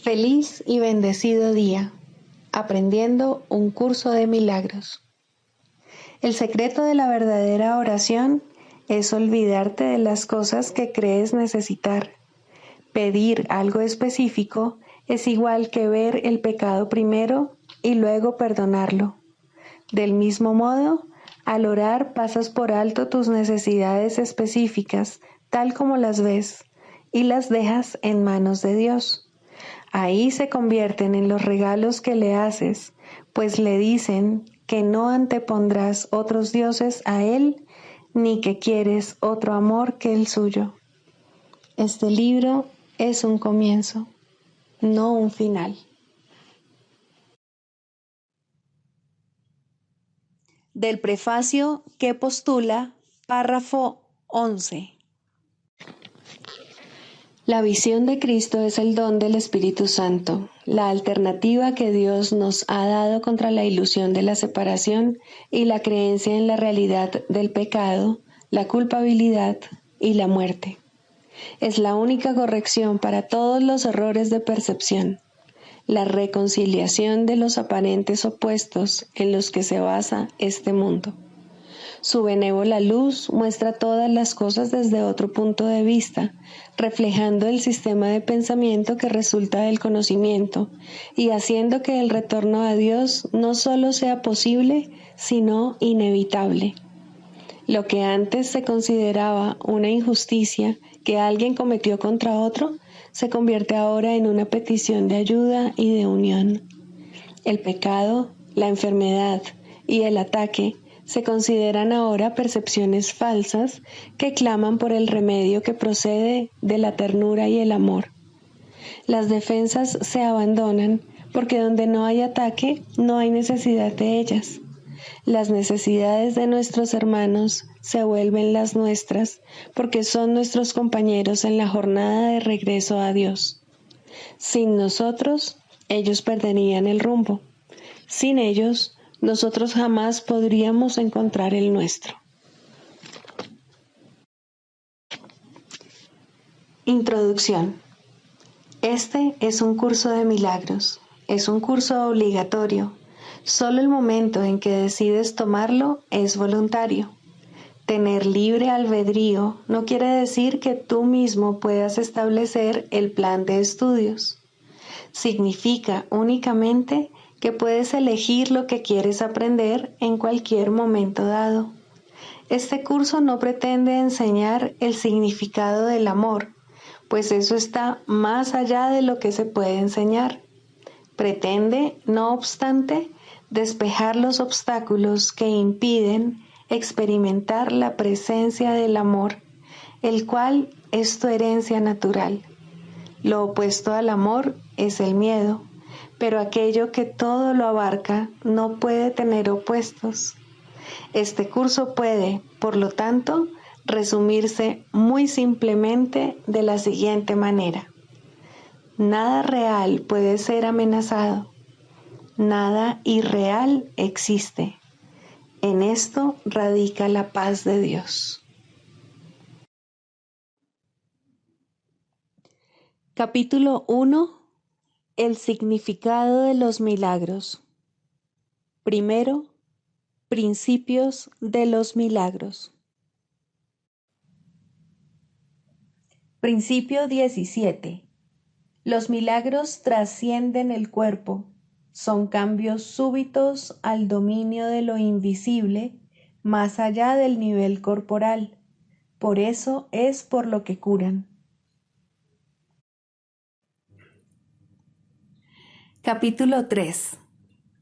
Feliz y bendecido día, aprendiendo un curso de milagros. El secreto de la verdadera oración es olvidarte de las cosas que crees necesitar. Pedir algo específico es igual que ver el pecado primero y luego perdonarlo. Del mismo modo, al orar pasas por alto tus necesidades específicas, tal como las ves, y las dejas en manos de Dios. Ahí se convierten en los regalos que le haces, pues le dicen que no antepondrás otros dioses a Él, ni que quieres otro amor que el suyo. Este libro es un comienzo, no un final. Del prefacio que postula, párrafo 11. La visión de Cristo es el don del Espíritu Santo, la alternativa que Dios nos ha dado contra la ilusión de la separación y la creencia en la realidad del pecado, la culpabilidad y la muerte. Es la única corrección para todos los errores de percepción, la reconciliación de los aparentes opuestos en los que se basa este mundo. Su benévola luz muestra todas las cosas desde otro punto de vista, reflejando el sistema de pensamiento que resulta del conocimiento y haciendo que el retorno a Dios no solo sea posible, sino inevitable. Lo que antes se consideraba una injusticia que alguien cometió contra otro, se convierte ahora en una petición de ayuda y de unión. El pecado, la enfermedad y el ataque se consideran ahora percepciones falsas que claman por el remedio que procede de la ternura y el amor. Las defensas se abandonan porque donde no hay ataque no hay necesidad de ellas. Las necesidades de nuestros hermanos se vuelven las nuestras porque son nuestros compañeros en la jornada de regreso a Dios. Sin nosotros, ellos perderían el rumbo. Sin ellos, nosotros jamás podríamos encontrar el nuestro. Introducción. Este es un curso de milagros. Es un curso obligatorio. Solo el momento en que decides tomarlo es voluntario. Tener libre albedrío no quiere decir que tú mismo puedas establecer el plan de estudios. Significa únicamente que puedes elegir lo que quieres aprender en cualquier momento dado. Este curso no pretende enseñar el significado del amor, pues eso está más allá de lo que se puede enseñar. Pretende, no obstante, despejar los obstáculos que impiden experimentar la presencia del amor, el cual es tu herencia natural. Lo opuesto al amor es el miedo, pero aquello que todo lo abarca no puede tener opuestos. Este curso puede, por lo tanto, resumirse muy simplemente de la siguiente manera. Nada real puede ser amenazado. Nada irreal existe. En esto radica la paz de Dios. Capítulo 1. El significado de los milagros. Primero, principios de los milagros. Principio 17. Los milagros trascienden el cuerpo, son cambios súbitos al dominio de lo invisible, más allá del nivel corporal. Por eso es por lo que curan. Capítulo 3.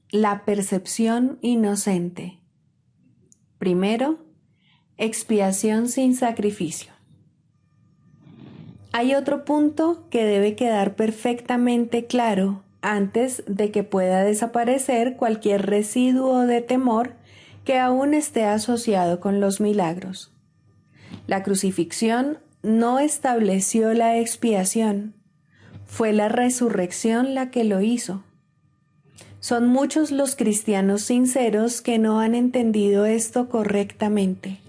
La percepción inocente. Primero, expiación sin sacrificio. Hay otro punto que debe quedar perfectamente claro antes de que pueda desaparecer cualquier residuo de temor que aún esté asociado con los milagros. La crucifixión no estableció la expiación, fue la resurrección la que lo hizo. Son muchos los cristianos sinceros que no han entendido esto correctamente.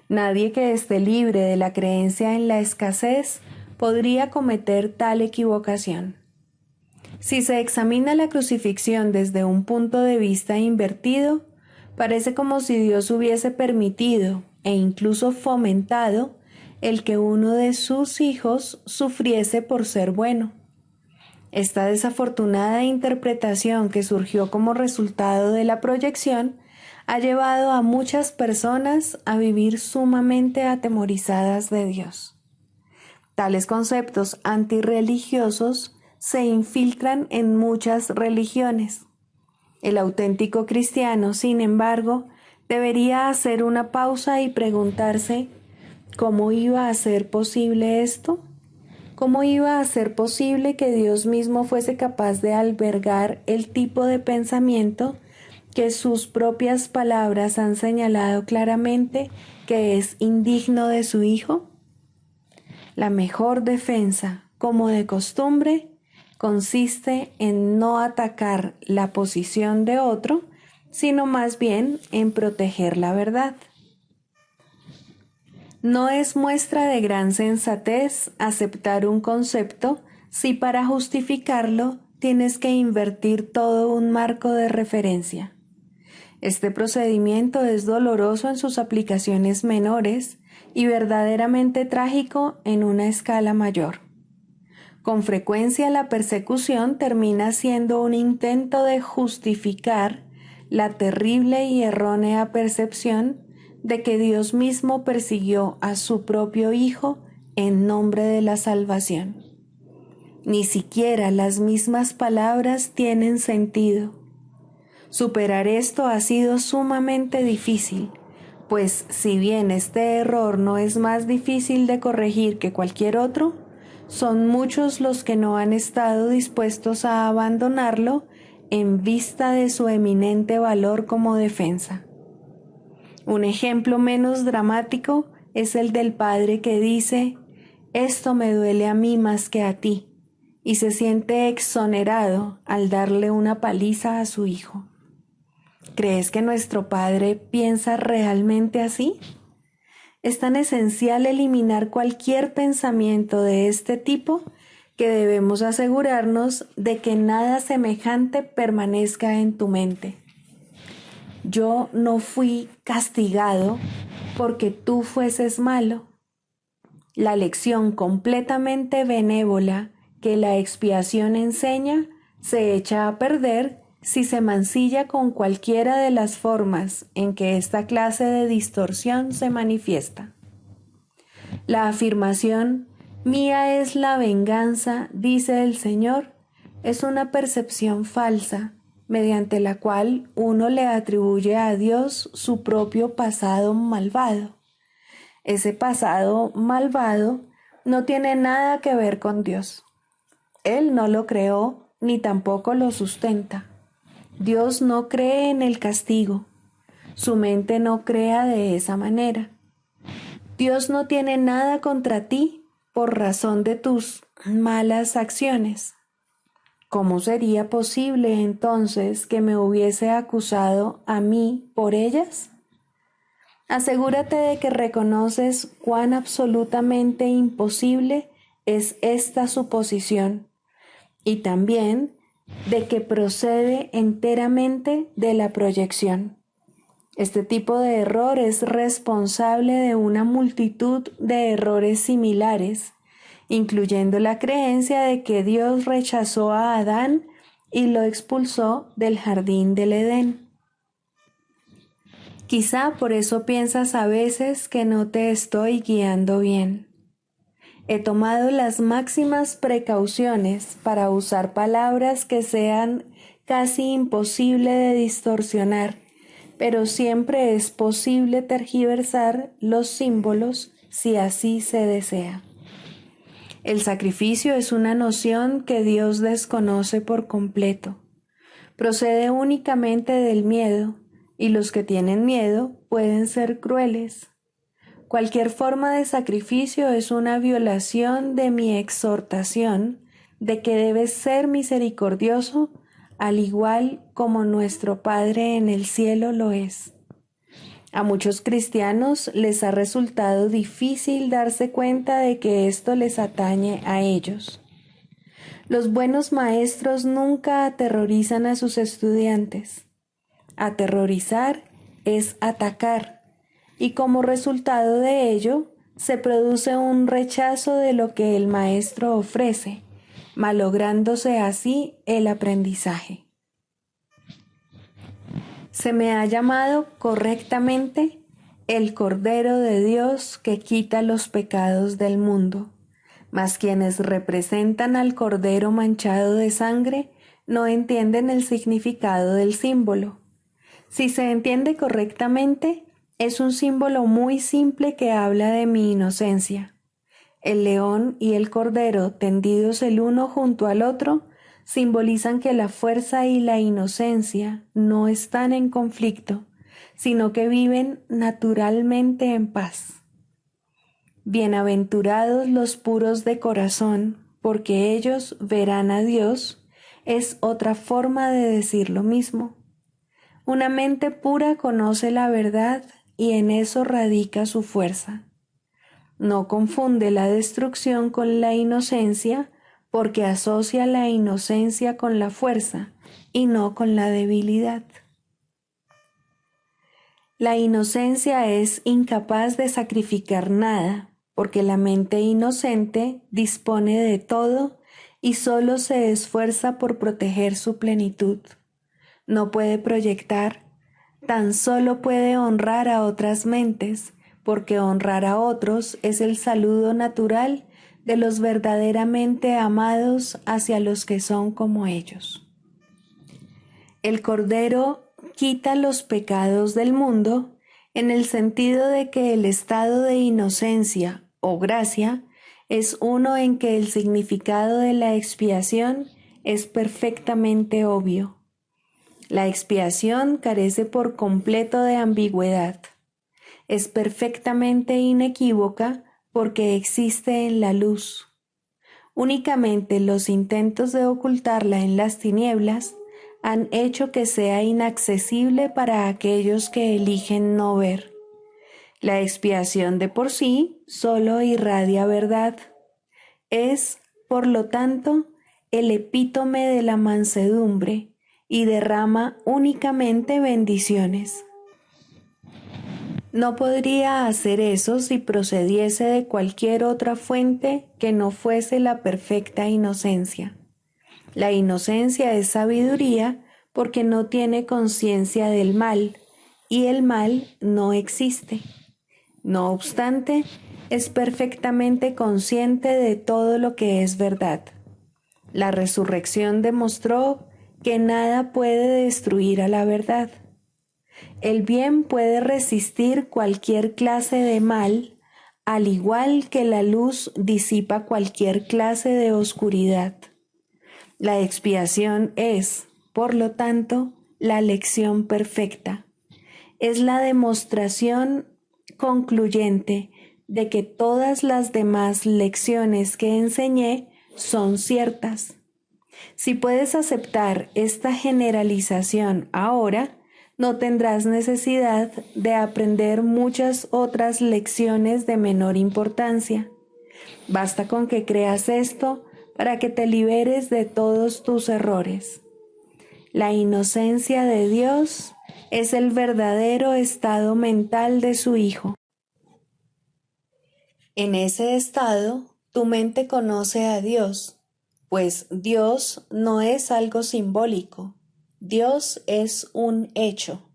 Nadie que esté libre de la creencia en la escasez podría cometer tal equivocación. Si se examina la crucifixión desde un punto de vista invertido, parece como si Dios hubiese permitido e incluso fomentado el que uno de sus hijos sufriese por ser bueno. Esta desafortunada interpretación que surgió como resultado de la proyección ha llevado a muchas personas a vivir sumamente atemorizadas de Dios. Tales conceptos antirreligiosos se infiltran en muchas religiones. El auténtico cristiano, sin embargo, debería hacer una pausa y preguntarse, ¿cómo iba a ser posible esto? ¿Cómo iba a ser posible que Dios mismo fuese capaz de albergar el tipo de pensamiento que sus propias palabras han señalado claramente que es indigno de su Hijo? La mejor defensa, como de costumbre, consiste en no atacar la posición de otro, sino más bien en proteger la verdad. No es muestra de gran sensatez aceptar un concepto si para justificarlo tienes que invertir todo un marco de referencia. Este procedimiento es doloroso en sus aplicaciones menores y verdaderamente trágico en una escala mayor. Con frecuencia la persecución termina siendo un intento de justificar la terrible y errónea percepción de que Dios mismo persiguió a su propio Hijo en nombre de la salvación. Ni siquiera las mismas palabras tienen sentido. Superar esto ha sido sumamente difícil, pues si bien este error no es más difícil de corregir que cualquier otro, son muchos los que no han estado dispuestos a abandonarlo en vista de su eminente valor como defensa. Un ejemplo menos dramático es el del padre que dice, «Esto me duele a mí más que a ti», y se siente exonerado al darle una paliza a su hijo. ¿Crees que nuestro Padre piensa realmente así? Es tan esencial eliminar cualquier pensamiento de este tipo que debemos asegurarnos de que nada semejante permanezca en tu mente. Yo no fui castigado porque tú fueses malo. La lección completamente benévola que la expiación enseña se echa a perder si se mancilla con cualquiera de las formas en que esta clase de distorsión se manifiesta. La afirmación, «Mía es la venganza», dice el Señor, es una percepción falsa, mediante la cual uno le atribuye a Dios su propio pasado malvado. Ese pasado malvado no tiene nada que ver con Dios. Él no lo creó ni tampoco lo sustenta. Dios no cree en el castigo. Su mente no crea de esa manera. Dios no tiene nada contra ti por razón de tus malas acciones. ¿Cómo sería posible entonces que me hubiese acusado a mí por ellas? Asegúrate de que reconoces cuán absolutamente imposible es esta suposición y también de que procede enteramente de la proyección. Este tipo de error es responsable de una multitud de errores similares, incluyendo la creencia de que Dios rechazó a Adán y lo expulsó del jardín del Edén. Quizá por eso piensas a veces que no te estoy guiando bien. He tomado las máximas precauciones para usar palabras que sean casi imposible de distorsionar, pero siempre es posible tergiversar los símbolos si así se desea. El sacrificio es una noción que Dios desconoce por completo. Procede únicamente del miedo, y los que tienen miedo pueden ser crueles. Cualquier forma de sacrificio es una violación de mi exhortación de que debes ser misericordioso, al igual como nuestro Padre en el cielo lo es. A muchos cristianos les ha resultado difícil darse cuenta de que esto les atañe a ellos. Los buenos maestros nunca aterrorizan a sus estudiantes. Aterrorizar es atacar, y como resultado de ello, se produce un rechazo de lo que el maestro ofrece, malográndose así el aprendizaje. Se me ha llamado correctamente el Cordero de Dios que quita los pecados del mundo, mas quienes representan al Cordero manchado de sangre no entienden el significado del símbolo. Si se entiende correctamente, es un símbolo muy simple que habla de mi inocencia. El león y el cordero, tendidos el uno junto al otro, simbolizan que la fuerza y la inocencia no están en conflicto, sino que viven naturalmente en paz. Bienaventurados los puros de corazón, porque ellos verán a Dios, es otra forma de decir lo mismo. Una mente pura conoce la verdad y en eso radica su fuerza. No confunde la destrucción con la inocencia, porque asocia la inocencia con la fuerza y no con la debilidad. La inocencia es incapaz de sacrificar nada, porque la mente inocente dispone de todo y solo se esfuerza por proteger su plenitud. No puede proyectar, tan solo puede honrar a otras mentes, porque honrar a otros es el saludo natural de los verdaderamente amados hacia los que son como ellos. El Cordero quita los pecados del mundo en el sentido de que el estado de inocencia o gracia es uno en que el significado de la expiación es perfectamente obvio. La expiación carece por completo de ambigüedad. Es perfectamente inequívoca porque existe en la luz. Únicamente los intentos de ocultarla en las tinieblas han hecho que sea inaccesible para aquellos que eligen no ver. La expiación de por sí solo irradia verdad. Es, por lo tanto, el epítome de la mansedumbre y derrama únicamente bendiciones. No podría hacer eso si procediese de cualquier otra fuente que no fuese la perfecta inocencia. La inocencia es sabiduría porque no tiene conciencia del mal, y el mal no existe. No obstante, es perfectamente consciente de todo lo que es verdad. La resurrección demostró que nada puede destruir a la verdad. El bien puede resistir cualquier clase de mal, al igual que la luz disipa cualquier clase de oscuridad. La expiación es, por lo tanto, la lección perfecta. Es la demostración concluyente de que todas las demás lecciones que enseñé son ciertas. Si puedes aceptar esta generalización ahora, no tendrás necesidad de aprender muchas otras lecciones de menor importancia. Basta con que creas esto para que te liberes de todos tus errores. La inocencia de Dios es el verdadero estado mental de su Hijo. En ese estado, tu mente conoce a Dios, pues Dios no es algo simbólico, Dios es un hecho.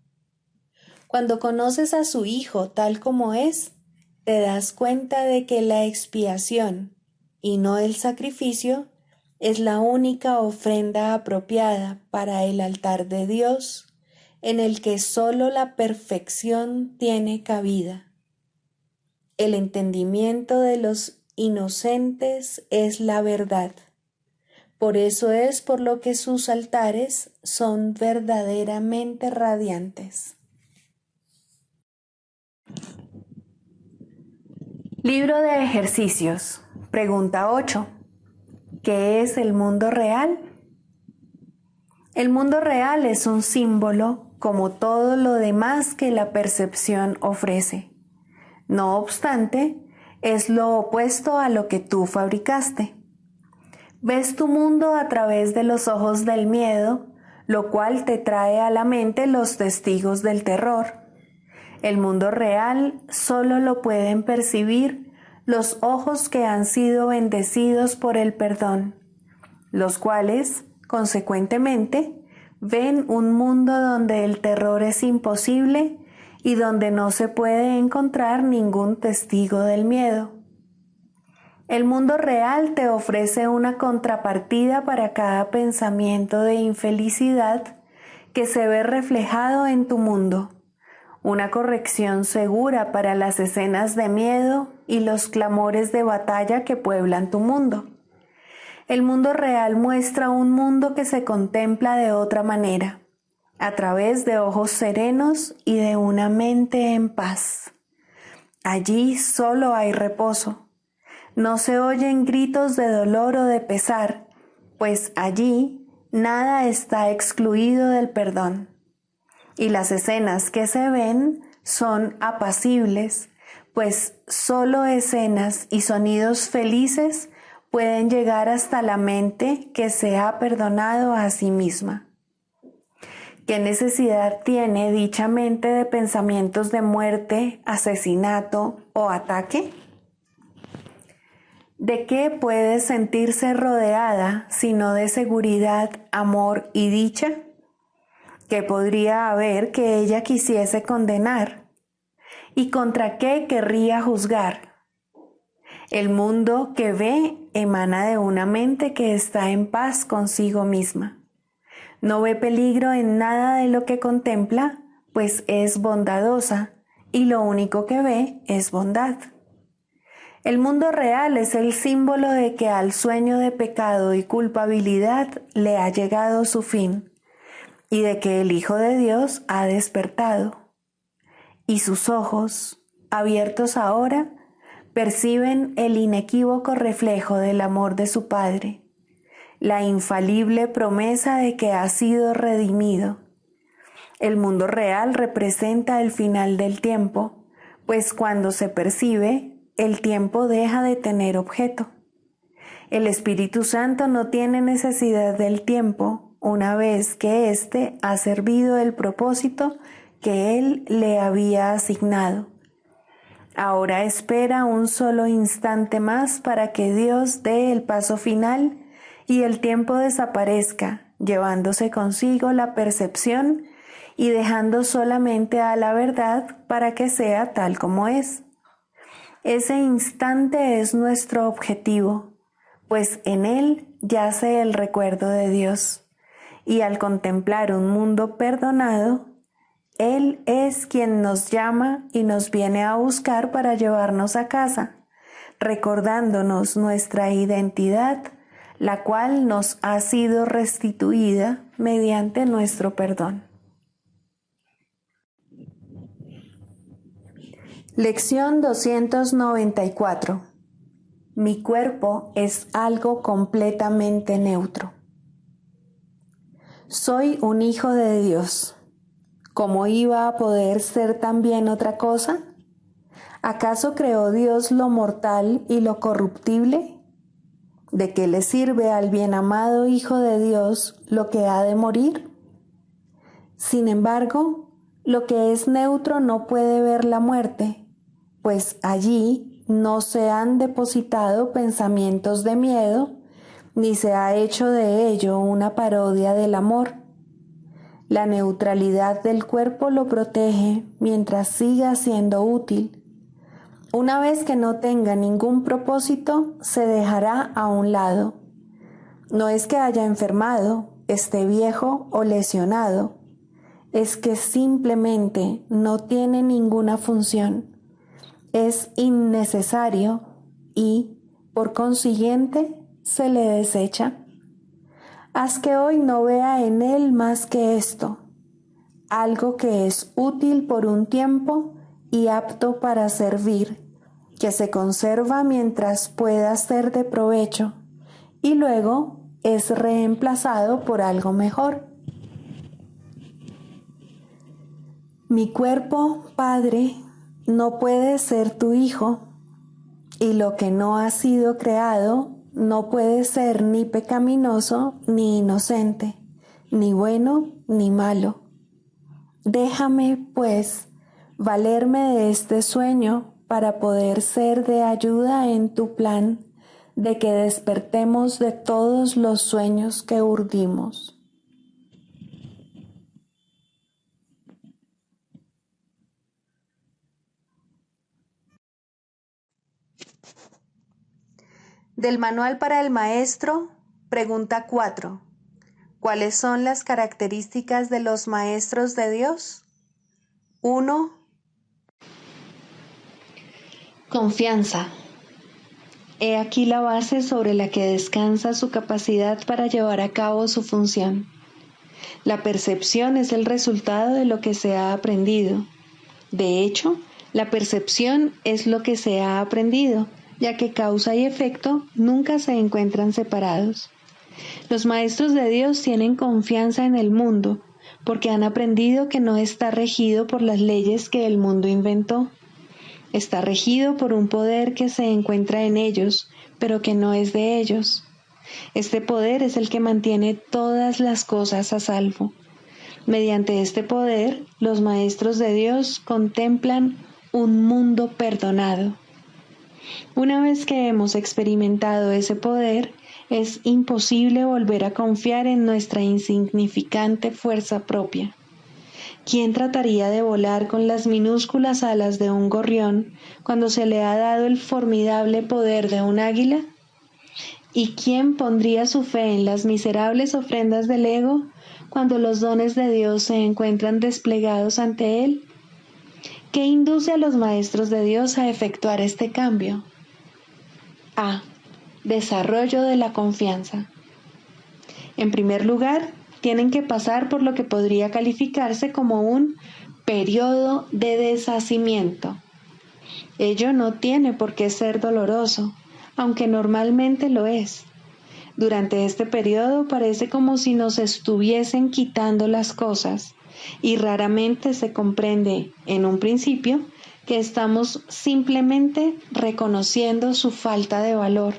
Cuando conoces a su Hijo tal como es, te das cuenta de que la expiación, y no el sacrificio, es la única ofrenda apropiada para el altar de Dios, en el que solo la perfección tiene cabida. El entendimiento de los inocentes es la verdad. Por eso es por lo que sus altares son verdaderamente radiantes. Libro de ejercicios. Pregunta 8. ¿Qué es el mundo real? El mundo real es un símbolo como todo lo demás que la percepción ofrece. No obstante, es lo opuesto a lo que tú fabricaste. Ves tu mundo a través de los ojos del miedo, lo cual te trae a la mente los testigos del terror. El mundo real solo lo pueden percibir los ojos que han sido bendecidos por el perdón, los cuales, consecuentemente, ven un mundo donde el terror es imposible y donde no se puede encontrar ningún testigo del miedo. El mundo real te ofrece una contrapartida para cada pensamiento de infelicidad que se ve reflejado en tu mundo, una corrección segura para las escenas de miedo y los clamores de batalla que pueblan tu mundo. El mundo real muestra un mundo que se contempla de otra manera, a través de ojos serenos y de una mente en paz. Allí solo hay reposo. No se oyen gritos de dolor o de pesar, pues allí nada está excluido del perdón. Y las escenas que se ven son apacibles, pues solo escenas y sonidos felices pueden llegar hasta la mente que se ha perdonado a sí misma. ¿Qué necesidad tiene dicha mente de pensamientos de muerte, asesinato o ataque? ¿De qué puede sentirse rodeada sino de seguridad, amor y dicha? ¿Qué podría haber que ella quisiese condenar? ¿Y contra qué querría juzgar? El mundo que ve emana de una mente que está en paz consigo misma. No ve peligro en nada de lo que contempla, pues es bondadosa y lo único que ve es bondad. El mundo real es el símbolo de que al sueño de pecado y culpabilidad le ha llegado su fin y de que el Hijo de Dios ha despertado. Y sus ojos, abiertos ahora, perciben el inequívoco reflejo del amor de su Padre, la infalible promesa de que ha sido redimido. El mundo real representa el final del tiempo, pues cuando se percibe, el tiempo deja de tener objeto. El Espíritu Santo no tiene necesidad del tiempo una vez que éste ha servido el propósito que Él le había asignado. Ahora espera un solo instante más para que Dios dé el paso final y el tiempo desaparezca, llevándose consigo la percepción y dejando solamente a la verdad para que sea tal como es. Ese instante es nuestro objetivo, pues en él yace el recuerdo de Dios, y al contemplar un mundo perdonado, Él es quien nos llama y nos viene a buscar para llevarnos a casa, recordándonos nuestra identidad, la cual nos ha sido restituida mediante nuestro perdón. Lección 294. Mi cuerpo es algo completamente neutro. Soy un hijo de Dios. ¿Cómo iba a poder ser también otra cosa? ¿Acaso creó Dios lo mortal y lo corruptible? ¿De qué le sirve al bien amado Hijo de Dios lo que ha de morir? Sin embargo, lo que es neutro no puede ver la muerte, pues allí no se han depositado pensamientos de miedo, ni se ha hecho de ello una parodia del amor. La neutralidad del cuerpo lo protege mientras siga siendo útil. Una vez que no tenga ningún propósito, se dejará a un lado. No es que haya enfermado, esté viejo o lesionado, es que simplemente no tiene ninguna función. Es innecesario y, por consiguiente, se le desecha. Haz que hoy no vea en él más que esto, algo que es útil por un tiempo y apto para servir, que se conserva mientras pueda ser de provecho y luego es reemplazado por algo mejor. Mi cuerpo, Padre, no puede ser tu hijo, y lo que no ha sido creado no puede ser ni pecaminoso ni inocente, ni bueno ni malo. Déjame, pues, valerme de este sueño para poder ser de ayuda en tu plan de que despertemos de todos los sueños que urdimos. Del Manual para el Maestro, pregunta 4. ¿Cuáles son las características de los maestros de Dios? 1. Confianza. He aquí la base sobre la que descansa su capacidad para llevar a cabo su función. La percepción es el resultado de lo que se ha aprendido. De hecho, la percepción es lo que se ha aprendido, ya que causa y efecto nunca se encuentran separados. Los maestros de Dios tienen confianza en el mundo, porque han aprendido que no está regido por las leyes que el mundo inventó. Está regido por un poder que se encuentra en ellos, pero que no es de ellos. Este poder es el que mantiene todas las cosas a salvo. Mediante este poder, los maestros de Dios contemplan un mundo perdonado. Una vez que hemos experimentado ese poder, es imposible volver a confiar en nuestra insignificante fuerza propia. ¿Quién trataría de volar con las minúsculas alas de un gorrión cuando se le ha dado el formidable poder de un águila? ¿Y quién pondría su fe en las miserables ofrendas del ego cuando los dones de Dios se encuentran desplegados ante él? ¿Qué induce a los maestros de Dios a efectuar este cambio? A. Desarrollo de la confianza. En primer lugar, tienen que pasar por lo que podría calificarse como un periodo de deshacimiento. Ello no tiene por qué ser doloroso, aunque normalmente lo es. Durante este periodo parece como si nos estuviesen quitando las cosas, y raramente se comprende, en un principio, que estamos simplemente reconociendo su falta de valor.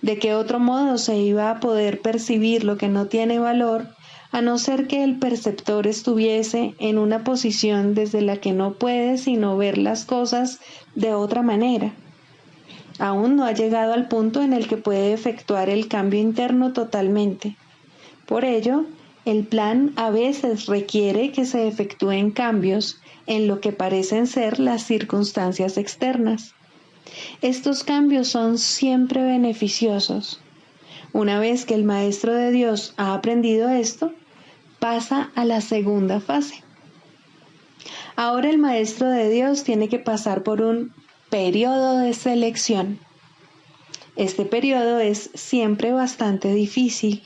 ¿De qué otro modo se iba a poder percibir lo que no tiene valor, a no ser que el perceptor estuviese en una posición desde la que no puede sino ver las cosas de otra manera? Aún no ha llegado al punto en el que puede efectuar el cambio interno totalmente. Por ello, el plan a veces requiere que se efectúen cambios en lo que parecen ser las circunstancias externas. Estos cambios son siempre beneficiosos. Una vez que el maestro de Dios ha aprendido esto, pasa a la segunda fase. Ahora el maestro de Dios tiene que pasar por un periodo de selección. Este periodo es siempre bastante difícil,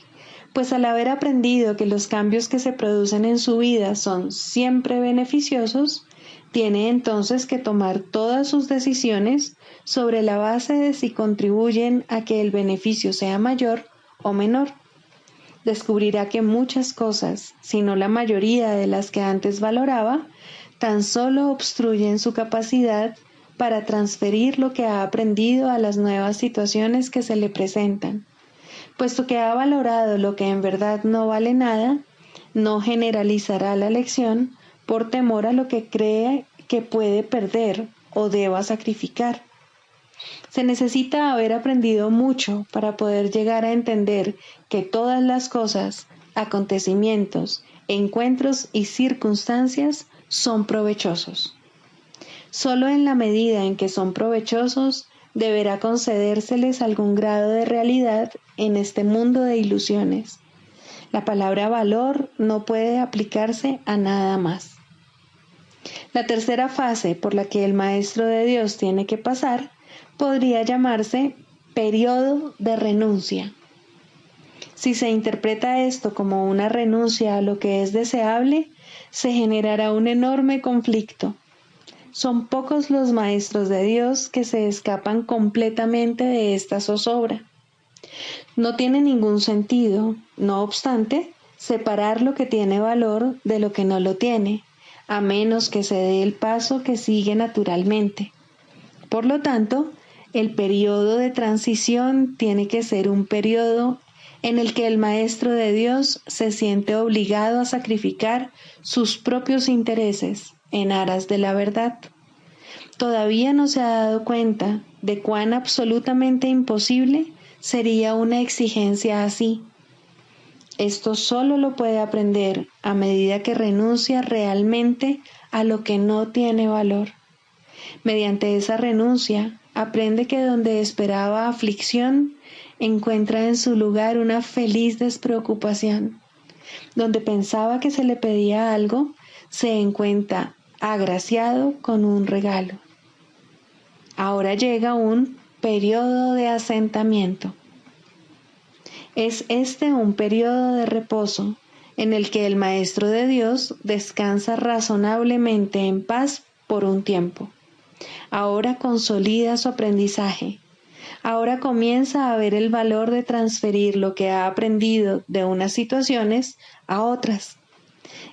pues al haber aprendido que los cambios que se producen en su vida son siempre beneficiosos, tiene entonces que tomar todas sus decisiones sobre la base de si contribuyen a que el beneficio sea mayor o menor. Descubrirá que muchas cosas, si no la mayoría de las que antes valoraba, tan solo obstruyen su capacidad para transferir lo que ha aprendido a las nuevas situaciones que se le presentan. Puesto que ha valorado lo que en verdad no vale nada, no generalizará la lección por temor a lo que cree que puede perder o deba sacrificar. Se necesita haber aprendido mucho para poder llegar a entender que todas las cosas, acontecimientos, encuentros y circunstancias son provechosos. Solo en la medida en que son provechosos, deberá concedérseles algún grado de realidad en este mundo de ilusiones. La palabra valor no puede aplicarse a nada más. La tercera fase por la que el maestro de Dios tiene que pasar podría llamarse periodo de renuncia. Si se interpreta esto como una renuncia a lo que es deseable, se generará un enorme conflicto. Son pocos los maestros de Dios que se escapan completamente de esta zozobra. No tiene ningún sentido, no obstante, separar lo que tiene valor de lo que no lo tiene, a menos que se dé el paso que sigue naturalmente. Por lo tanto, El periodo de transición tiene que ser un periodo en el que el Maestro de Dios se siente obligado a sacrificar sus propios intereses en aras de la verdad. Todavía no se ha dado cuenta de cuán absolutamente imposible sería una exigencia así. Esto solo lo puede aprender a medida que renuncia realmente a lo que no tiene valor. Mediante esa renuncia, aprende que donde esperaba aflicción, encuentra en su lugar una feliz despreocupación. Donde pensaba que se le pedía algo, se encuentra agraciado con un regalo. Ahora llega un periodo de asentamiento. Es este un periodo de reposo en el que el Maestro de Dios descansa razonablemente en paz por un tiempo. Ahora consolida su aprendizaje. Ahora comienza a ver el valor de transferir lo que ha aprendido de unas situaciones a otras.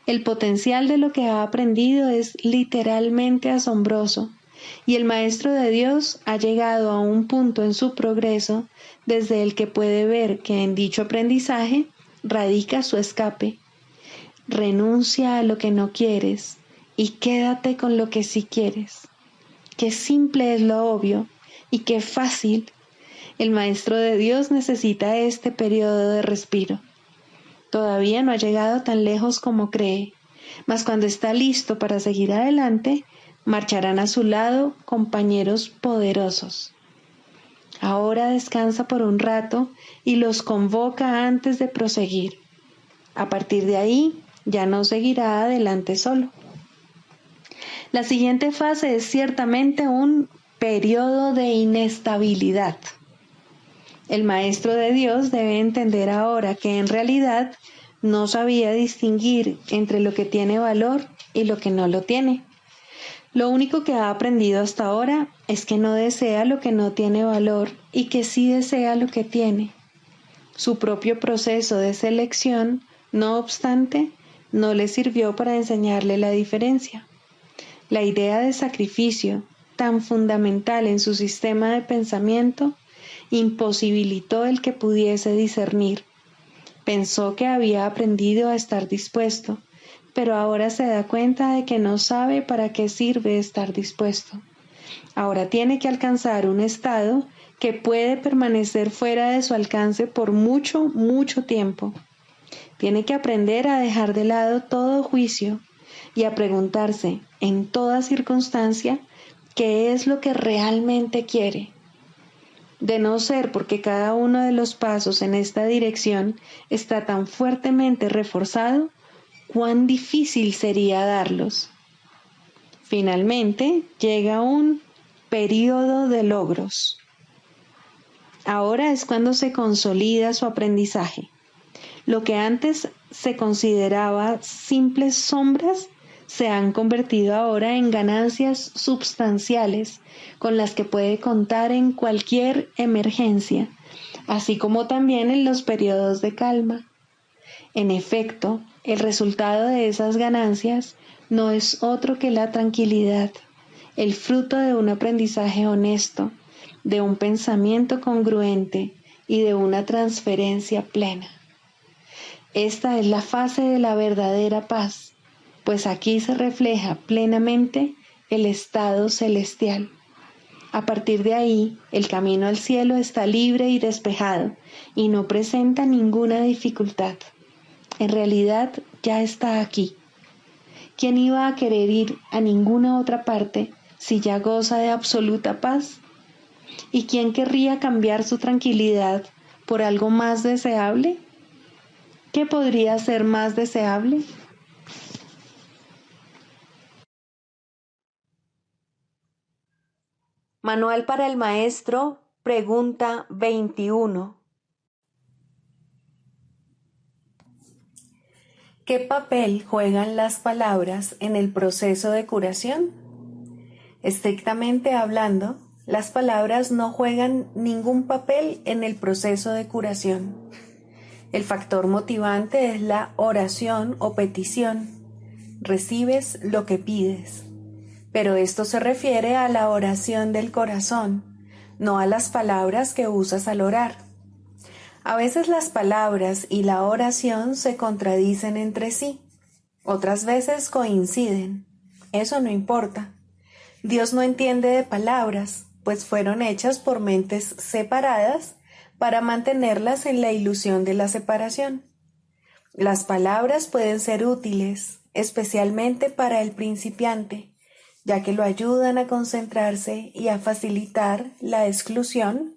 El potencial de lo que ha aprendido es literalmente asombroso, y el Maestro de Dios ha llegado a un punto en su progreso desde el que puede ver que en dicho aprendizaje radica su escape. Renuncia a lo que no quieres y quédate con lo que sí quieres. Qué simple es lo obvio y qué fácil. El Maestro de Dios necesita este periodo de respiro. Todavía no ha llegado tan lejos como cree, mas cuando está listo para seguir adelante, marcharán a su lado compañeros poderosos. Ahora descansa por un rato y los convoca antes de proseguir. A partir de ahí, ya no seguirá adelante solo. La siguiente fase es ciertamente un periodo de inestabilidad. El Maestro de Dios debe entender ahora que en realidad no sabía distinguir entre lo que tiene valor y lo que no lo tiene. Lo único que ha aprendido hasta ahora es que no desea lo que no tiene valor y que sí desea lo que tiene. Su propio proceso de selección, no obstante, no le sirvió para enseñarle la diferencia. La idea de sacrificio, tan fundamental en su sistema de pensamiento, imposibilitó el que pudiese discernir. Pensó que había aprendido a estar dispuesto, pero ahora se da cuenta de que no sabe para qué sirve estar dispuesto. Ahora tiene que alcanzar un estado que puede permanecer fuera de su alcance por mucho, mucho tiempo. Tiene que aprender a dejar de lado todo juicio y a preguntarse en toda circunstancia qué es lo que realmente quiere. De no ser porque cada uno de los pasos en esta dirección está tan fuertemente reforzado, cuán difícil sería darlos. Finalmente, llega un periodo de logros. Ahora es cuando se consolida su aprendizaje. Lo que antes se consideraba simples sombras se han convertido ahora en ganancias substanciales con las que puede contar en cualquier emergencia, así como también en los periodos de calma. En efecto, el resultado de esas ganancias no es otro que la tranquilidad, el fruto de un aprendizaje honesto, de un pensamiento congruente y de una transferencia plena. Esta es la fase de la verdadera paz, pues aquí se refleja plenamente el estado celestial. A partir de ahí, el camino al cielo está libre y despejado y no presenta ninguna dificultad. En realidad, ya está aquí. ¿Quién iba a querer ir a ninguna otra parte si ya goza de absoluta paz? ¿Y quién querría cambiar su tranquilidad por algo más deseable? ¿Qué podría ser más deseable? Manual para el maestro, pregunta 21. ¿Qué papel juegan las palabras en el proceso de curación? Estrictamente hablando, las palabras no juegan ningún papel en el proceso de curación. El factor motivante es la oración o petición. Recibes lo que pides. Pero esto se refiere a la oración del corazón, no a las palabras que usas al orar. A veces las palabras y la oración se contradicen entre sí, otras veces coinciden. Eso no importa. Dios no entiende de palabras, pues fueron hechas por mentes separadas para mantenerlas en la ilusión de la separación. Las palabras pueden ser útiles, especialmente para el principiante, ya que lo ayudan a concentrarse y a facilitar la exclusión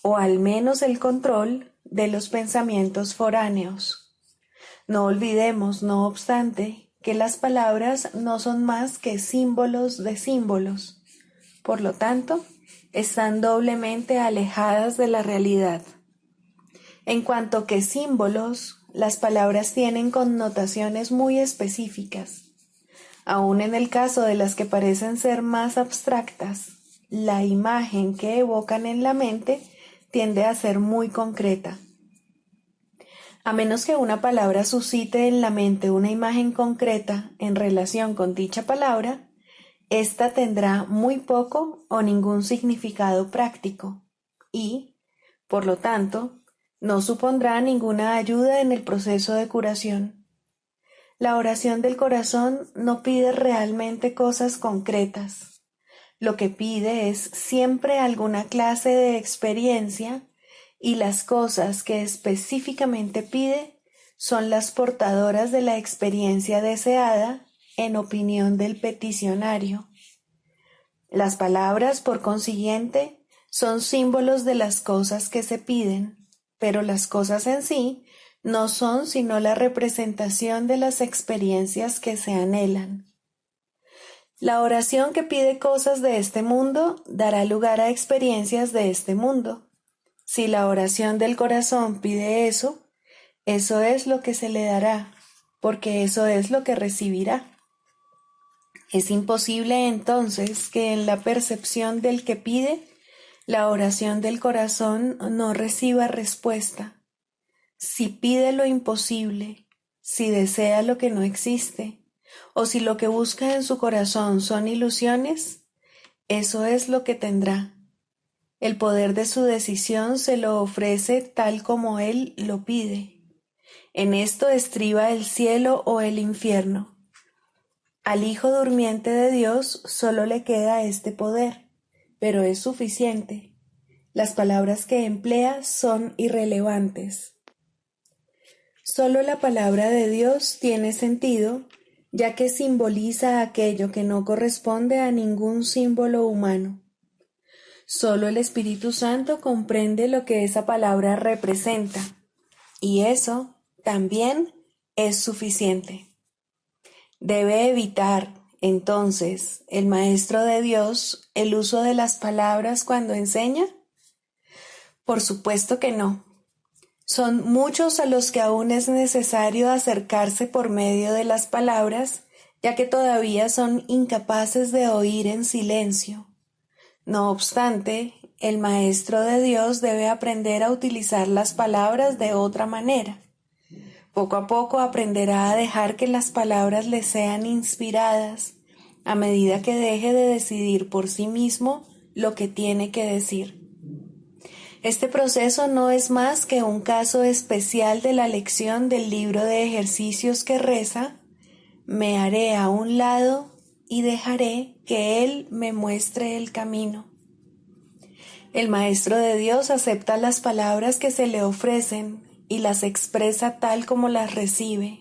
o al menos el control de los pensamientos foráneos. No olvidemos, no obstante, que las palabras no son más que símbolos de símbolos. Por lo tanto, están doblemente alejadas de la realidad. En cuanto que símbolos, las palabras tienen connotaciones muy específicas. Aun en el caso de las que parecen ser más abstractas, la imagen que evocan en la mente tiende a ser muy concreta. A menos que una palabra suscite en la mente una imagen concreta en relación con dicha palabra, ésta tendrá muy poco o ningún significado práctico y, por lo tanto, no supondrá ninguna ayuda en el proceso de curación. La oración del corazón no pide realmente cosas concretas. Lo que pide es siempre alguna clase de experiencia y las cosas que específicamente pide son las portadoras de la experiencia deseada en opinión del peticionario. Las palabras, por consiguiente, son símbolos de las cosas que se piden, pero las cosas en sí no son sino la representación de las experiencias que se anhelan. La oración que pide cosas de este mundo dará lugar a experiencias de este mundo. Si la oración del corazón pide eso es lo que se le dará, porque eso es lo que recibirá. Es imposible entonces que en la percepción del que pide, la oración del corazón no reciba respuesta. Si pide lo imposible, si desea lo que no existe, o si lo que busca en su corazón son ilusiones, eso es lo que tendrá. El poder de su decisión se lo ofrece tal como él lo pide. En esto estriba el cielo o el infierno. Al Hijo durmiente de Dios solo le queda este poder, pero es suficiente. Las palabras que emplea son irrelevantes. Solo la palabra de Dios tiene sentido, ya que simboliza aquello que no corresponde a ningún símbolo humano. Solo el Espíritu Santo comprende lo que esa palabra representa, y eso también es suficiente. Debe evitar, entonces, el Maestro de Dios el uso de las palabras cuando enseña? Por supuesto que no. Son muchos a los que aún es necesario acercarse por medio de las palabras, ya que todavía son incapaces de oír en silencio. No obstante, el Maestro de Dios debe aprender a utilizar las palabras de otra manera. Poco a poco aprenderá a dejar que las palabras le sean inspiradas, a medida que deje de decidir por sí mismo lo que tiene que decir. Este proceso no es más que un caso especial de la lección del libro de ejercicios que reza: me haré a un lado y dejaré que Él me muestre el camino. El Maestro de Dios acepta las palabras que se le ofrecen y las expresa tal como las recibe.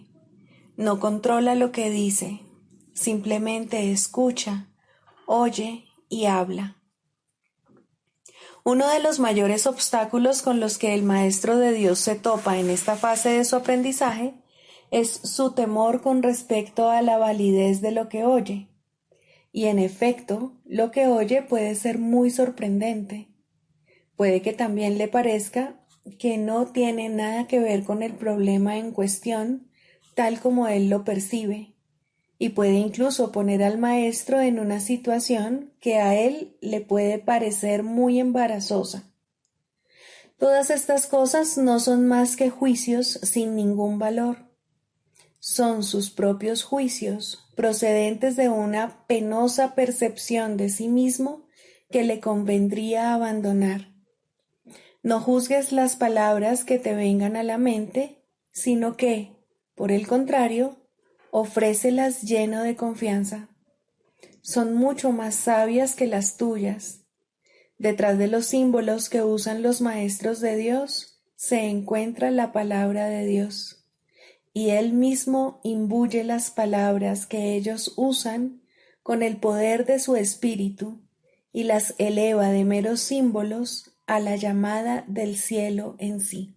No controla lo que dice, simplemente escucha, oye y habla. Uno de los mayores obstáculos con los que el Maestro de Dios se topa en esta fase de su aprendizaje es su temor con respecto a la validez de lo que oye. Y en efecto, lo que oye puede ser muy sorprendente. Puede que también le parezca que no tiene nada que ver con el problema en cuestión, tal como él lo percibe, y puede incluso poner al maestro en una situación que a él le puede parecer muy embarazosa. Todas estas cosas no son más que juicios sin ningún valor. Son sus propios juicios, procedentes de una penosa percepción de sí mismo que le convendría abandonar. No juzgues las palabras que te vengan a la mente, sino que, por el contrario, ofrécelas lleno de confianza. Son mucho más sabias que las tuyas. Detrás de los símbolos que usan los maestros de Dios se encuentra la palabra de Dios, y Él mismo imbuye las palabras que ellos usan con el poder de su espíritu y las eleva de meros símbolos a la llamada del cielo en sí.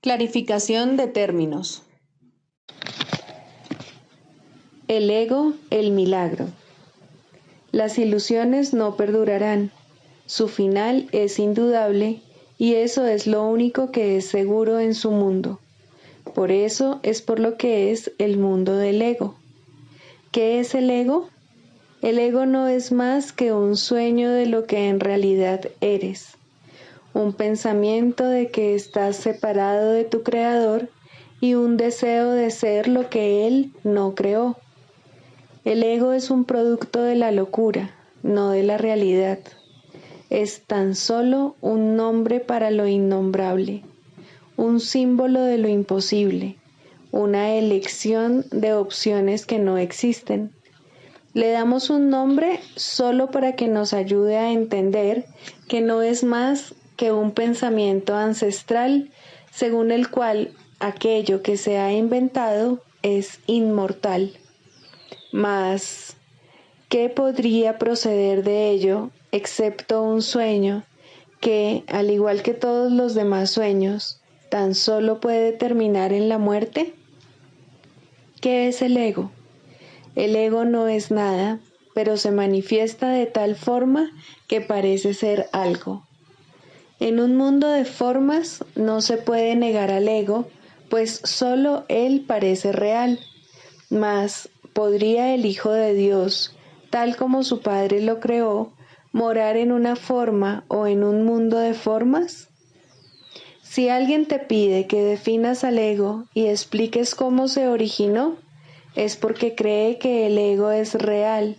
Clarificación de términos. El ego, el milagro. Las ilusiones no perdurarán. Su final es indudable y eso es lo único que es seguro en su mundo. Por eso es por lo que es el mundo del ego. ¿Qué es el ego? El ego no es más que un sueño de lo que en realidad eres. Un pensamiento de que estás separado de tu creador y un deseo de ser lo que él no creó. El ego es un producto de la locura, no de la realidad. Es tan solo un nombre para lo innombrable, un símbolo de lo imposible, una elección de opciones que no existen. Le damos un nombre solo para que nos ayude a entender que no es más que un pensamiento ancestral según el cual aquello que se ha inventado es inmortal. Mas, ¿qué podría proceder de ello excepto un sueño que, al igual que todos los demás sueños, tan solo puede terminar en la muerte? ¿Qué es el ego? El ego no es nada, pero se manifiesta de tal forma que parece ser algo. En un mundo de formas no se puede negar al ego, pues solo él parece real. Mas, ¿podría el Hijo de Dios, tal como su Padre lo creó, morar en una forma o en un mundo de formas? Si alguien te pide que definas al ego y expliques cómo se originó, es porque cree que el ego es real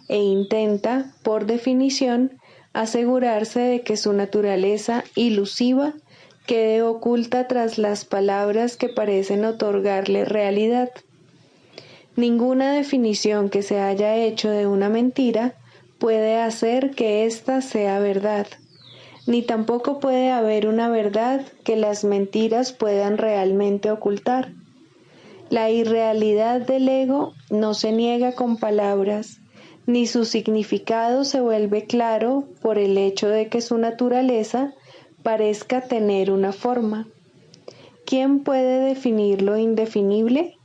e intenta, por definición, asegurarse de que su naturaleza ilusiva quede oculta tras las palabras que parecen otorgarle realidad. Ninguna definición que se haya hecho de una mentira puede hacer que ésta sea verdad, ni tampoco puede haber una verdad que las mentiras puedan realmente ocultar. La irrealidad del ego no se niega con palabras, ni su significado se vuelve claro por el hecho de que su naturaleza parezca tener una forma. ¿Quién puede definir lo indefinible?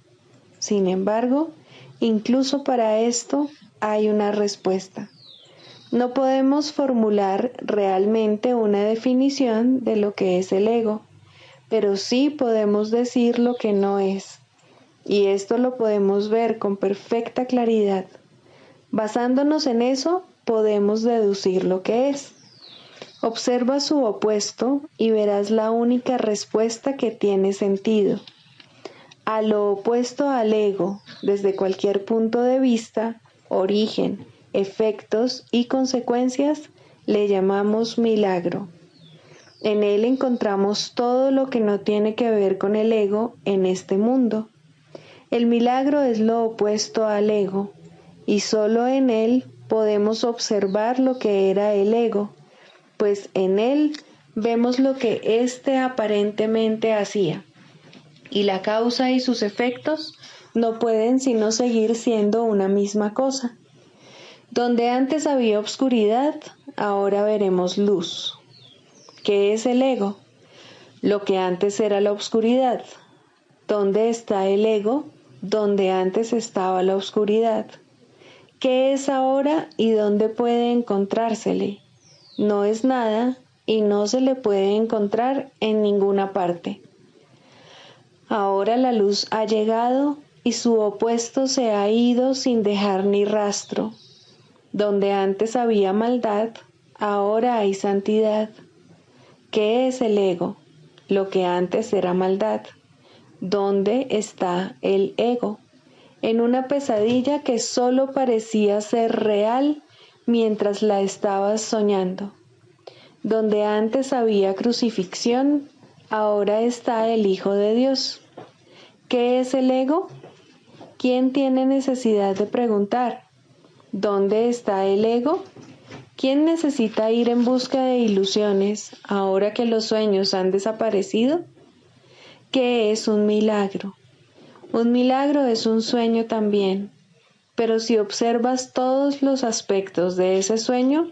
Sin embargo, incluso para esto hay una respuesta. No podemos formular realmente una definición de lo que es el ego, pero sí podemos decir lo que no es. Y esto lo podemos ver con perfecta claridad. Basándonos en eso, podemos deducir lo que es. Observa su opuesto y verás la única respuesta que tiene sentido. A lo opuesto al ego, desde cualquier punto de vista, origen, efectos y consecuencias, le llamamos milagro. En él encontramos todo lo que no tiene que ver con el ego en este mundo. El milagro es lo opuesto al ego, y solo en él podemos observar lo que era el ego, pues en él vemos lo que éste aparentemente hacía, y la causa y sus efectos no pueden sino seguir siendo una misma cosa. Donde antes había obscuridad, ahora veremos luz. ¿Qué es el ego? Lo que antes era la obscuridad. ¿Dónde está el ego? Donde antes estaba la obscuridad. ¿Qué es ahora y dónde puede encontrársele? No es nada y no se le puede encontrar en ninguna parte. Ahora la luz ha llegado y su opuesto se ha ido sin dejar ni rastro. Donde antes había maldad, ahora hay santidad. ¿Qué es el ego? Lo que antes era maldad. ¿Dónde está el ego? En una pesadilla que solo parecía ser real mientras la estabas soñando. Donde antes había crucifixión, ahora está el Hijo de Dios. ¿Qué es el ego? ¿Quién tiene necesidad de preguntar? ¿Dónde está el ego? ¿Quién necesita ir en busca de ilusiones ahora que los sueños han desaparecido? ¿Qué es un milagro? Un milagro es un sueño también, pero si observas todos los aspectos de ese sueño,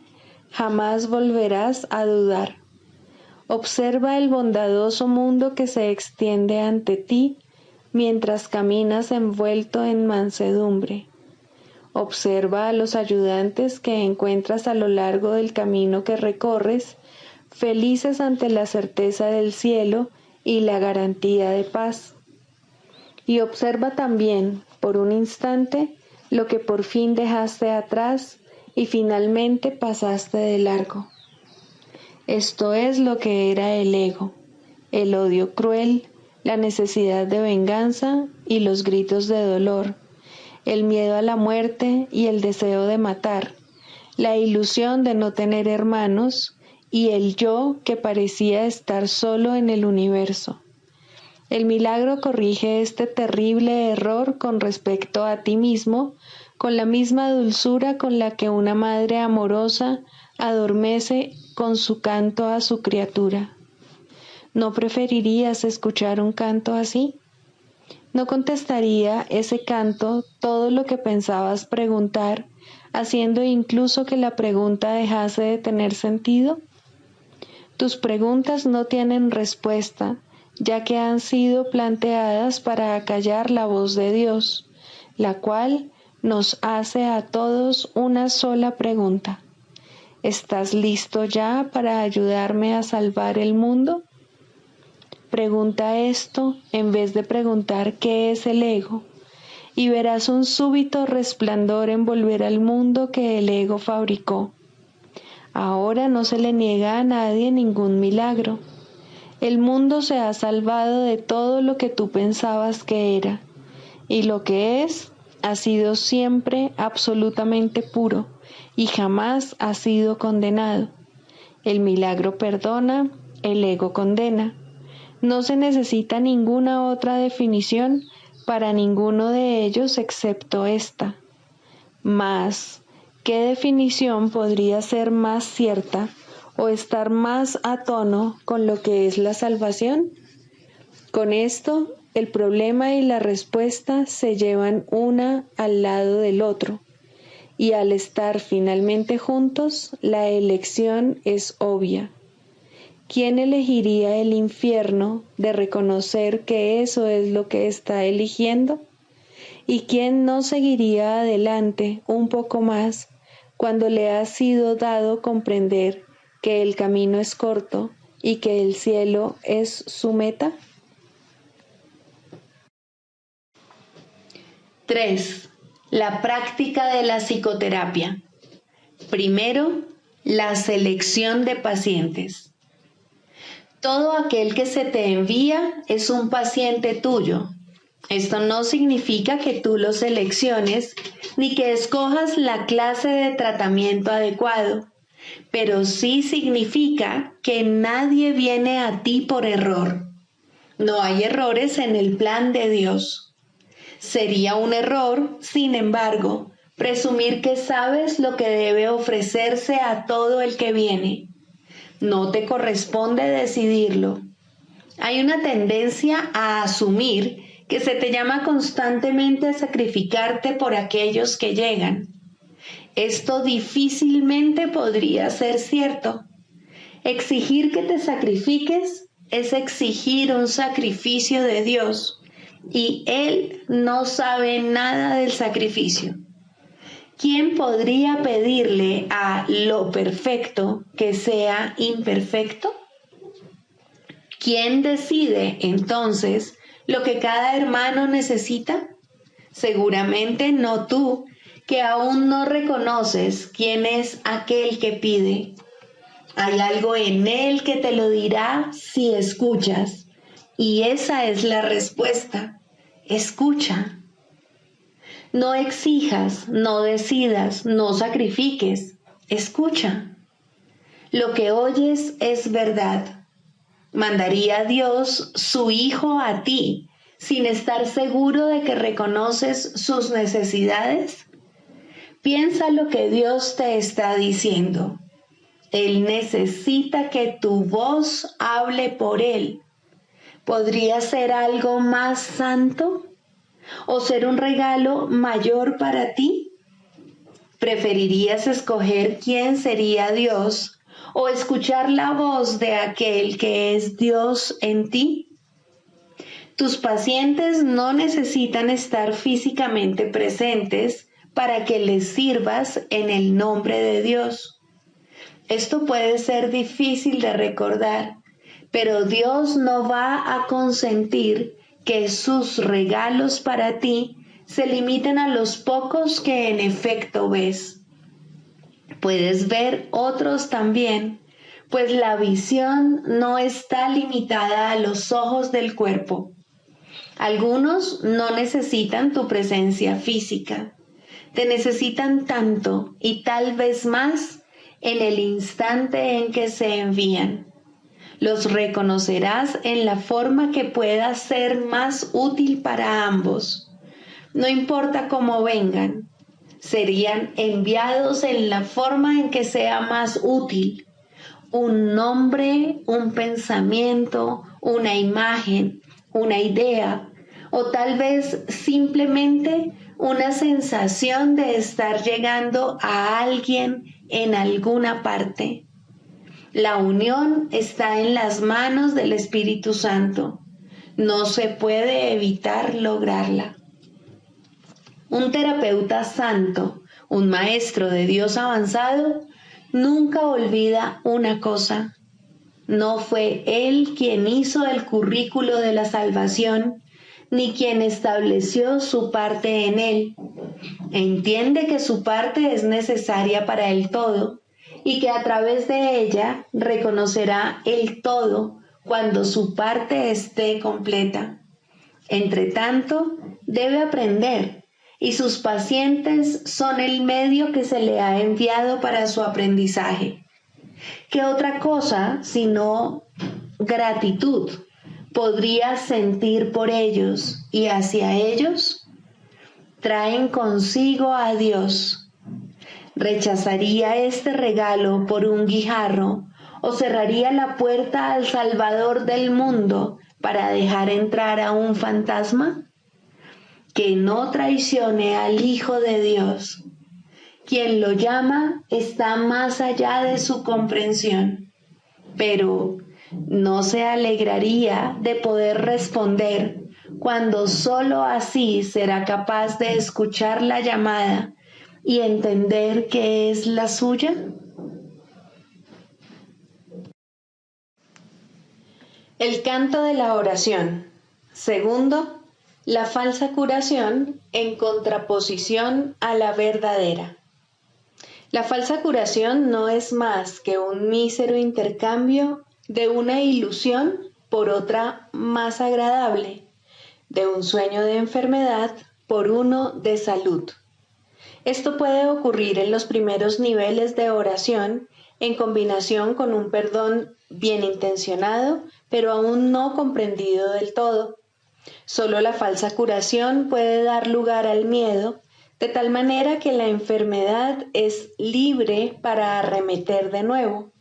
jamás volverás a dudar. Observa el bondadoso mundo que se extiende ante ti mientras caminas envuelto en mansedumbre. Observa a los ayudantes que encuentras a lo largo del camino que recorres, felices ante la certeza del cielo y la garantía de paz. Y observa también, por un instante, lo que por fin dejaste atrás y finalmente pasaste de largo. Esto es lo que era el ego, el odio cruel, la necesidad de venganza y los gritos de dolor, el miedo a la muerte y el deseo de matar, la ilusión de no tener hermanos y el yo que parecía estar solo en el universo. El milagro corrige este terrible error con respecto a ti mismo, con la misma dulzura con la que una madre amorosa adormece con su canto a su criatura. ¿No preferirías escuchar un canto así? ¿No contestaría ese canto todo lo que pensabas preguntar, haciendo incluso que la pregunta dejase de tener sentido? Tus preguntas no tienen respuesta, ya que han sido planteadas para acallar la voz de Dios, la cual nos hace a todos una sola pregunta. ¿Estás listo ya para ayudarme a salvar el mundo? Pregunta esto en vez de preguntar qué es el ego, y verás un súbito resplandor envolver al mundo que el ego fabricó. Ahora no se le niega a nadie ningún milagro. El mundo se ha salvado de todo lo que tú pensabas que era, y lo que es ha sido siempre absolutamente puro y jamás ha sido condenado. El milagro perdona, el ego condena. No se necesita ninguna otra definición para ninguno de ellos excepto esta. Mas, ¿qué definición podría ser más cierta o estar más a tono con lo que es la salvación? Con esto, el problema y la respuesta se llevan una al lado del otro, y al estar finalmente juntos, la elección es obvia. ¿Quién elegiría el infierno de reconocer que eso es lo que está eligiendo? ¿Y quién no seguiría adelante un poco más cuando le ha sido dado comprender que el camino es corto y que el cielo es su meta? 3. La práctica de la psicoterapia. Primero, la selección de pacientes. Todo aquel que se te envía es un paciente tuyo. Esto no significa que tú lo selecciones ni que escojas la clase de tratamiento adecuado, pero sí significa que nadie viene a ti por error. No hay errores en el plan de Dios. Sería un error, sin embargo, presumir que sabes lo que debe ofrecerse a todo el que viene. No te corresponde decidirlo. Hay una tendencia a asumir que se te llama constantemente a sacrificarte por aquellos que llegan. Esto difícilmente podría ser cierto. Exigir que te sacrifiques es exigir un sacrificio de Dios, y Él no sabe nada del sacrificio. ¿Quién podría pedirle a lo perfecto que sea imperfecto? ¿Quién decide entonces lo que cada hermano necesita? Seguramente no tú, que aún no reconoces quién es aquel que pide. Hay algo en él que te lo dirá si escuchas, y esa es la respuesta. Escucha. No exijas, no decidas, no sacrifiques. Escucha. Lo que oyes es verdad. ¿Mandaría Dios su Hijo a ti sin estar seguro de que reconoces sus necesidades? Piensa lo que Dios te está diciendo. Él necesita que tu voz hable por Él. ¿Podría ser algo más santo? ¿O ser un regalo mayor para ti? ¿Preferirías escoger quién sería Dios o escuchar la voz de aquel que es Dios en ti? Tus pacientes no necesitan estar físicamente presentes para que les sirvas en el nombre de Dios. Esto puede ser difícil de recordar, pero Dios no va a consentir que sus regalos para ti se limiten a los pocos que en efecto ves. Puedes ver otros también, pues la visión no está limitada a los ojos del cuerpo. Algunos no necesitan tu presencia física, te necesitan tanto y tal vez más en el instante en que se envían. Los reconocerás en la forma que pueda ser más útil para ambos. No importa cómo vengan, serían enviados en la forma en que sea más útil. Un nombre, un pensamiento, una imagen, una idea, o tal vez simplemente una sensación de estar llegando a alguien en alguna parte. La unión está en las manos del Espíritu Santo. No se puede evitar lograrla. Un terapeuta santo, un maestro de Dios avanzado, nunca olvida una cosa. No fue él quien hizo el currículo de la salvación, ni quien estableció su parte en él. Entiende que su parte es necesaria para el todo y que a través de ella reconocerá el todo cuando su parte esté completa. Entre tanto, debe aprender, y sus pacientes son el medio que se le ha enviado para su aprendizaje. ¿Qué otra cosa sino gratitud podrías sentir por ellos y hacia ellos? Traen consigo a Dios. ¿Rechazaría este regalo por un guijarro o cerraría la puerta al Salvador del mundo para dejar entrar a un fantasma? Que no traicione al Hijo de Dios. Quien lo llama está más allá de su comprensión, pero no se alegraría de poder responder cuando sólo así será capaz de escuchar la llamada y entender que es la suya. El canto de la oración. Segundo, la falsa curación en contraposición a la verdadera. La falsa curación no es más que un mísero intercambio de una ilusión por otra más agradable, de un sueño de enfermedad por uno de salud. Esto puede ocurrir en los primeros niveles de oración en combinación con un perdón bien intencionado, pero aún no comprendido del todo. Solo la falsa curación puede dar lugar al miedo, de tal manera que la enfermedad es libre para arremeter de nuevo.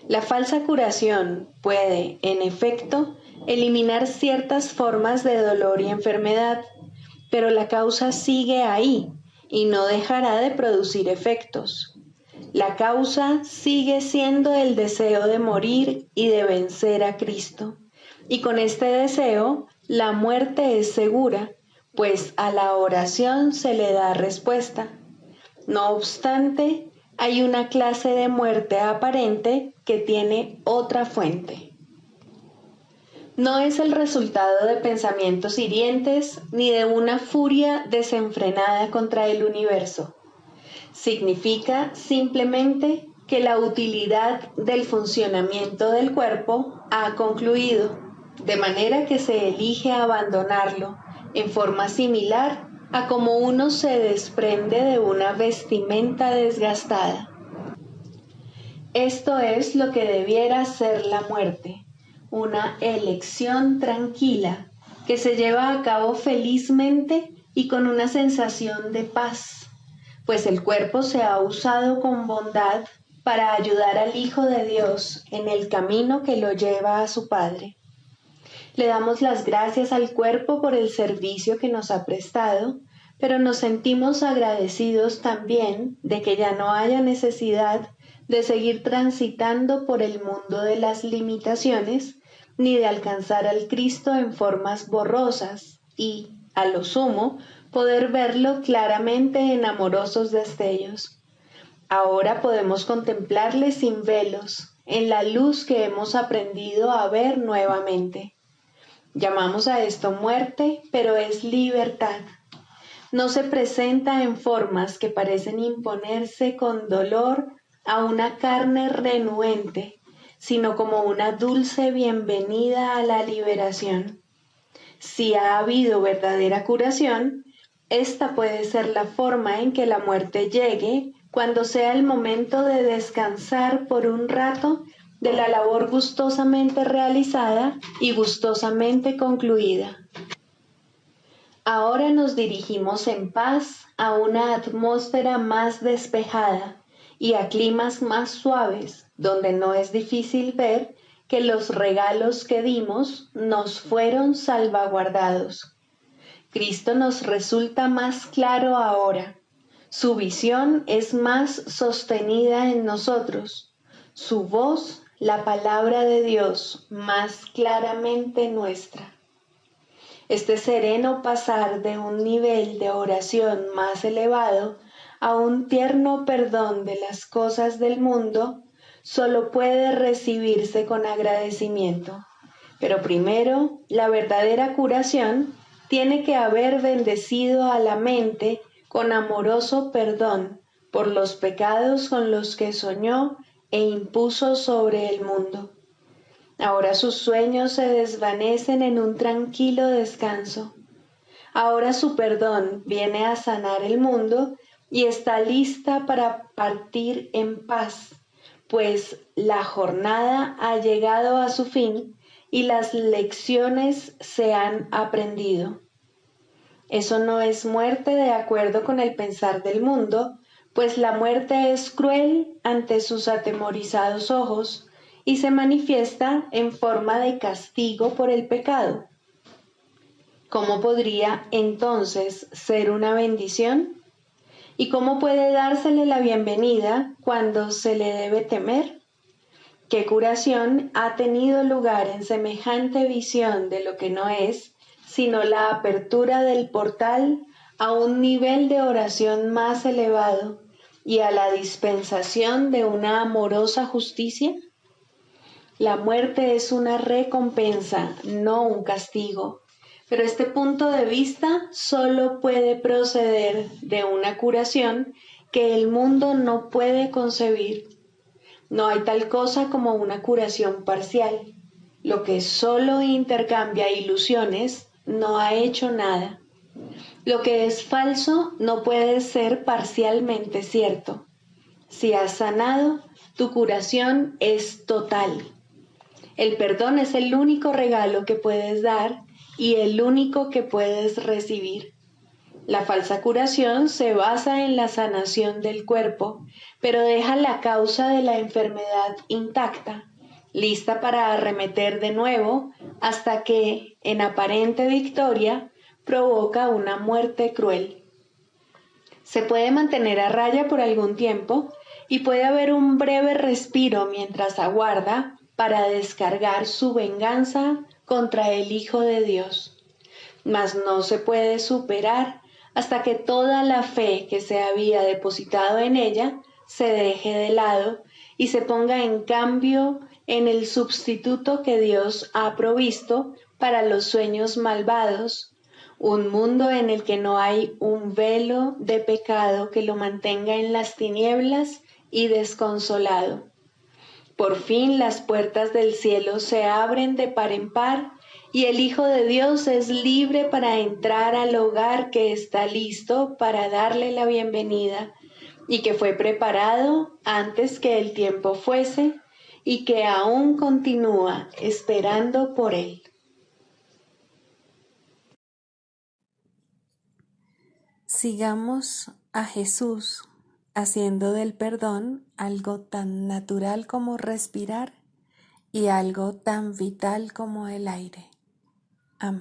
La falsa curación puede, en efecto, eliminar ciertas formas de dolor y enfermedad, pero la causa sigue ahí y no dejará de producir efectos. La causa sigue siendo el deseo de morir y de vencer a Cristo. Y con este deseo, la muerte es segura, pues a la oración se le da respuesta. No obstante, hay una clase de muerte aparente que tiene otra fuente. No es el resultado de pensamientos hirientes ni de una furia desenfrenada contra el universo. Significa simplemente que la utilidad del funcionamiento del cuerpo ha concluido, de manera que se elige abandonarlo en forma similar a como uno se desprende de una vestimenta desgastada. Esto es lo que debiera ser la muerte, una elección tranquila que se lleva a cabo felizmente y con una sensación de paz, pues el cuerpo se ha usado con bondad para ayudar al Hijo de Dios en el camino que lo lleva a su Padre. Le damos las gracias al cuerpo por el servicio que nos ha prestado, pero nos sentimos agradecidos también de que ya no haya necesidad de seguir transitando por el mundo de las limitaciones, ni de alcanzar al Cristo en formas borrosas y, a lo sumo, poder verlo claramente en amorosos destellos. Ahora podemos contemplarle sin velos, en la luz que hemos aprendido a ver nuevamente. Llamamos a esto muerte, pero es libertad. No se presenta en formas que parecen imponerse con dolor a una carne renuente, sino como una dulce bienvenida a la liberación. Si ha habido verdadera curación, esta puede ser la forma en que la muerte llegue cuando sea el momento de descansar por un rato de la labor gustosamente realizada y gustosamente concluida. Ahora nos dirigimos en paz a una atmósfera más despejada y a climas más suaves, donde no es difícil ver que los regalos que dimos nos fueron salvaguardados. Cristo nos resulta más claro ahora. Su visión es más sostenida en nosotros. Su voz, la palabra de Dios, más claramente nuestra. Este sereno pasar de un nivel de oración más elevado a un tierno perdón de las cosas del mundo solo puede recibirse con agradecimiento. Pero primero, la verdadera curación tiene que haber bendecido a la mente con amoroso perdón por los pecados con los que soñó e impuso sobre el mundo. Ahora sus sueños se desvanecen en un tranquilo descanso. Ahora su perdón viene a sanar el mundo y está lista para partir en paz, pues la jornada ha llegado a su fin y las lecciones se han aprendido. Eso no es muerte de acuerdo con el pensar del mundo, pues la muerte es cruel ante sus atemorizados ojos y se manifiesta en forma de castigo por el pecado. ¿Cómo podría entonces ser una bendición? ¿Y cómo puede dársele la bienvenida cuando se le debe temer? ¿Qué curación ha tenido lugar en semejante visión de lo que no es, sino la apertura del portal a un nivel de oración más elevado y a la dispensación de una amorosa justicia? La muerte es una recompensa, no un castigo, pero este punto de vista solo puede proceder de una curación que el mundo no puede concebir. No hay tal cosa como una curación parcial. Lo que solo intercambia ilusiones no ha hecho nada. Lo que es falso no puede ser parcialmente cierto. Si has sanado, tu curación es total. El perdón es el único regalo que puedes dar y el único que puedes recibir. La falsa curación se basa en la sanación del cuerpo, pero deja la causa de la enfermedad intacta, lista para arremeter de nuevo hasta que, en aparente victoria, provoca una muerte cruel. Se puede mantener a raya por algún tiempo y puede haber un breve respiro mientras aguarda para descargar su venganza contra el Hijo de Dios. Mas no se puede superar hasta que toda la fe que se había depositado en ella se deje de lado y se ponga en cambio en el sustituto que Dios ha provisto para los sueños malvados, un mundo en el que no hay un velo de pecado que lo mantenga en las tinieblas y desconsolado. Por fin las puertas del cielo se abren de par en par y el Hijo de Dios es libre para entrar al hogar que está listo para darle la bienvenida y que fue preparado antes que el tiempo fuese y que aún continúa esperando por él. Sigamos a Jesús haciendo del perdón algo tan natural como respirar y algo tan vital como el aire. Amén.